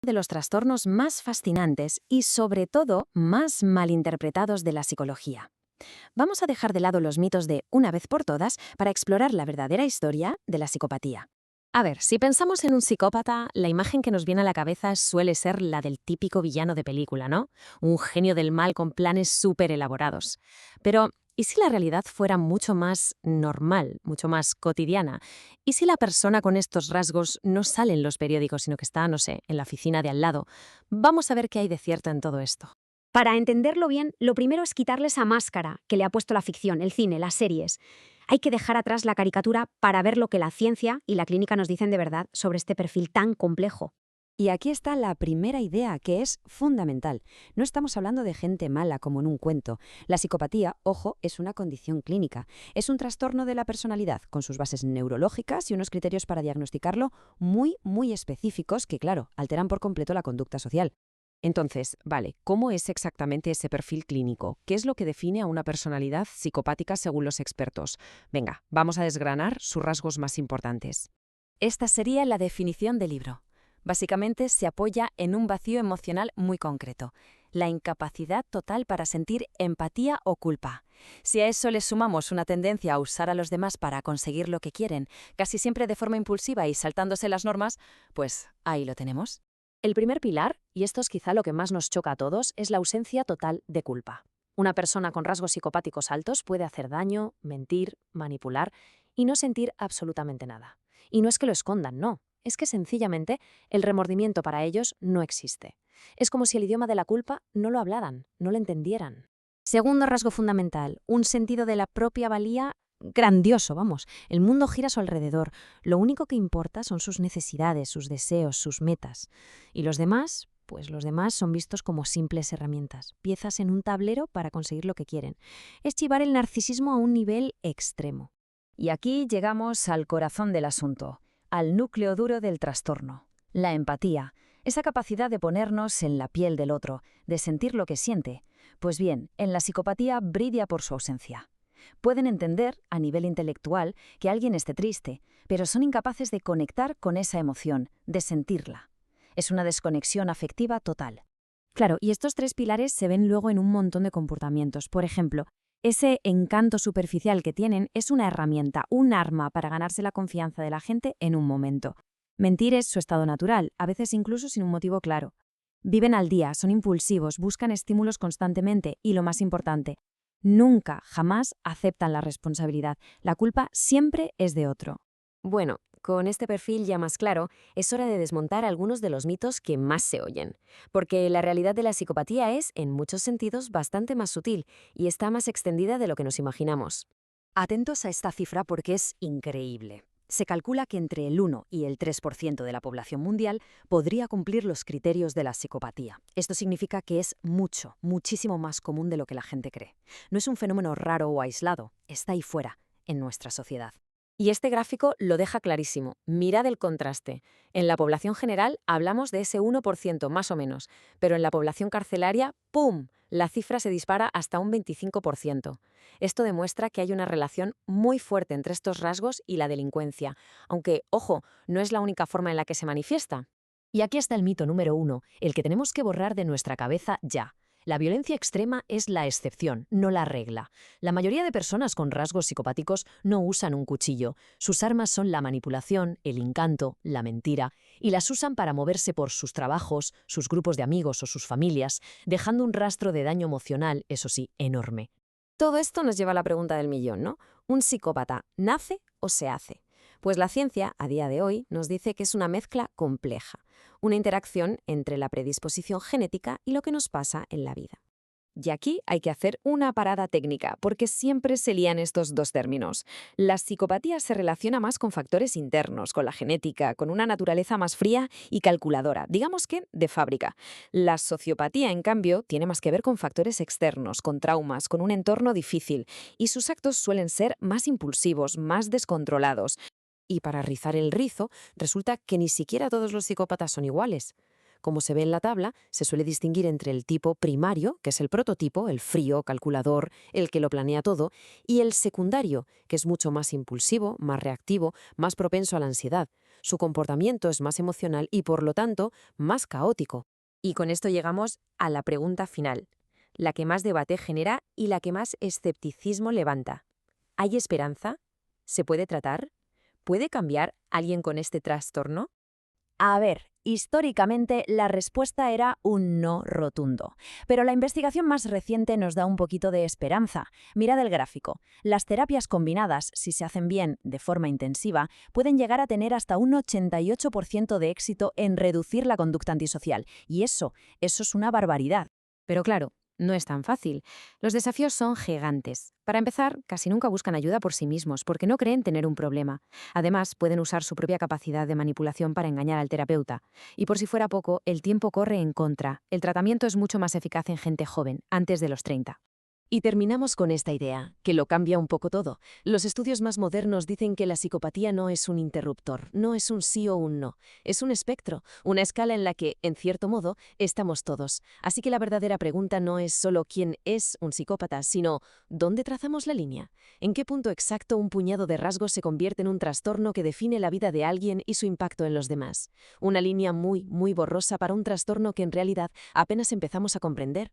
De los trastornos más fascinantes y, sobre todo, más malinterpretados de la psicología. Vamos a dejar de lado los mitos de una vez por todas para explorar la verdadera historia de la psicopatía. A ver, si pensamos en un psicópata, la imagen que nos viene a la cabeza suele ser la del típico villano de película, ¿no? Un genio del mal con planes súper elaborados. Pero, ¿y si la realidad fuera mucho más normal, mucho más cotidiana? ¿Y si la persona con estos rasgos no sale en los periódicos, sino que está, no sé, en la oficina de al lado? Vamos a ver qué hay de cierto en todo esto. Para entenderlo bien, lo primero es quitarle esa máscara que le ha puesto la ficción, el cine, las series. Hay que dejar atrás la caricatura para ver lo que la ciencia y la clínica nos dicen de verdad sobre este perfil tan complejo. Y aquí está la primera idea, que es fundamental. No estamos hablando de gente mala como en un cuento. La psicopatía, ojo, es una condición clínica. Es un trastorno de la personalidad, con sus bases neurológicas y unos criterios para diagnosticarlo muy específicos que, claro, alteran por completo la conducta social. Entonces, vale, ¿cómo es exactamente ese perfil clínico? ¿Qué es lo que define a una personalidad psicopática según los expertos? Venga, vamos a desgranar sus rasgos más importantes. Esta sería la definición del libro. Básicamente se apoya en un vacío emocional muy concreto, la incapacidad total para sentir empatía o culpa. Si a eso le sumamos una tendencia a usar a los demás para conseguir lo que quieren, casi siempre de forma impulsiva y saltándose las normas, pues ahí lo tenemos. El primer pilar, y esto es quizá lo que más nos choca a todos, es la ausencia total de culpa. Una persona con rasgos psicopáticos altos puede hacer daño, mentir, manipular y no sentir absolutamente nada. Y no es que lo escondan, no. Es que sencillamente el remordimiento para ellos no existe. Es como si el idioma de la culpa no lo hablaran, no lo entendieran. Segundo rasgo fundamental, un sentido de la propia valía grandioso, vamos. El mundo gira a su alrededor. Lo único que importa son sus necesidades, sus deseos, sus metas. Y los demás, pues los demás son vistos como simples herramientas, piezas en un tablero para conseguir lo que quieren. Es llevar el narcisismo a un nivel extremo. Y aquí llegamos al corazón del asunto, al núcleo duro del trastorno, la empatía, esa capacidad de ponernos en la piel del otro, de sentir lo que siente. Pues bien, en la psicopatía brilla por su ausencia. Pueden entender, a nivel intelectual, que alguien esté triste, pero son incapaces de conectar con esa emoción, de sentirla. Es una desconexión afectiva total. Claro, y estos tres pilares se ven luego en un montón de comportamientos. Por ejemplo, ese encanto superficial que tienen es una herramienta, un arma para ganarse la confianza de la gente en un momento. Mentir es su estado natural, a veces incluso sin un motivo claro. Viven al día, son impulsivos, buscan estímulos constantemente y, lo más importante, nunca, jamás aceptan la responsabilidad. La culpa siempre es de otro. Bueno, con este perfil ya más claro, es hora de desmontar algunos de los mitos que más se oyen, porque la realidad de la psicopatía es, en muchos sentidos, bastante más sutil y está más extendida de lo que nos imaginamos. Atentos a esta cifra porque es increíble. Se calcula que entre el 1 y el 3% de la población mundial podría cumplir los criterios de la psicopatía. Esto significa que es muchísimo más común de lo que la gente cree. No es un fenómeno raro o aislado, está ahí fuera, en nuestra sociedad. Y este gráfico lo deja clarísimo. Mirad el contraste. En la población general hablamos de ese 1% más o menos, pero en la población carcelaria, ¡pum!, la cifra se dispara hasta un 25%. Esto demuestra que hay una relación muy fuerte entre estos rasgos y la delincuencia, aunque, ojo, no es la única forma en la que se manifiesta. Y aquí está el mito número 1, el que tenemos que borrar de nuestra cabeza ya. La violencia extrema es la excepción, no la regla. La mayoría de personas con rasgos psicopáticos no usan un cuchillo. Sus armas son la manipulación, el encanto, la mentira, y las usan para moverse por sus trabajos, sus grupos de amigos o sus familias, dejando un rastro de daño emocional, eso sí, enorme. Todo esto nos lleva a la pregunta del millón, ¿no? ¿Un psicópata nace o se hace? Pues la ciencia, a día de hoy, nos dice que es una mezcla compleja, una interacción entre la predisposición genética y lo que nos pasa en la vida. Y aquí hay que hacer una parada técnica, porque siempre se lían estos dos términos. La psicopatía se relaciona más con factores internos, con la genética, con una naturaleza más fría y calculadora, digamos que de fábrica. La sociopatía, en cambio, tiene más que ver con factores externos, con traumas, con un entorno difícil, y sus actos suelen ser más impulsivos, más descontrolados. Y para rizar el rizo, resulta que ni siquiera todos los psicópatas son iguales. Como se ve en la tabla, se suele distinguir entre el tipo primario, que es el prototipo, el frío, calculador, el que lo planea todo, y el secundario, que es mucho más impulsivo, más reactivo, más propenso a la ansiedad. Su comportamiento es más emocional y, por lo tanto, más caótico. Y con esto llegamos a la pregunta final, la que más debate genera y la que más escepticismo levanta. ¿Hay esperanza? ¿Se puede tratar? ¿Puede cambiar alguien con este trastorno? A ver, históricamente la respuesta era un no rotundo, pero la investigación más reciente nos da un poquito de esperanza. Mirad el gráfico. Las terapias combinadas, si se hacen bien de forma intensiva, pueden llegar a tener hasta un 88% de éxito en reducir la conducta antisocial. Y eso es una barbaridad. Pero claro, no es tan fácil. Los desafíos son gigantes. Para empezar, casi nunca buscan ayuda por sí mismos porque no creen tener un problema. Además, pueden usar su propia capacidad de manipulación para engañar al terapeuta. Y por si fuera poco, el tiempo corre en contra. El tratamiento es mucho más eficaz en gente joven, antes de los 30. Y terminamos con esta idea, que lo cambia un poco todo. Los estudios más modernos dicen que la psicopatía no es un interruptor, no es un sí o un no. Es un espectro, una escala en la que, en cierto modo, estamos todos. Así que la verdadera pregunta no es solo quién es un psicópata, sino ¿dónde trazamos la línea? ¿En qué punto exacto un puñado de rasgos se convierte en un trastorno que define la vida de alguien y su impacto en los demás? Una línea muy, muy borrosa para un trastorno que en realidad apenas empezamos a comprender.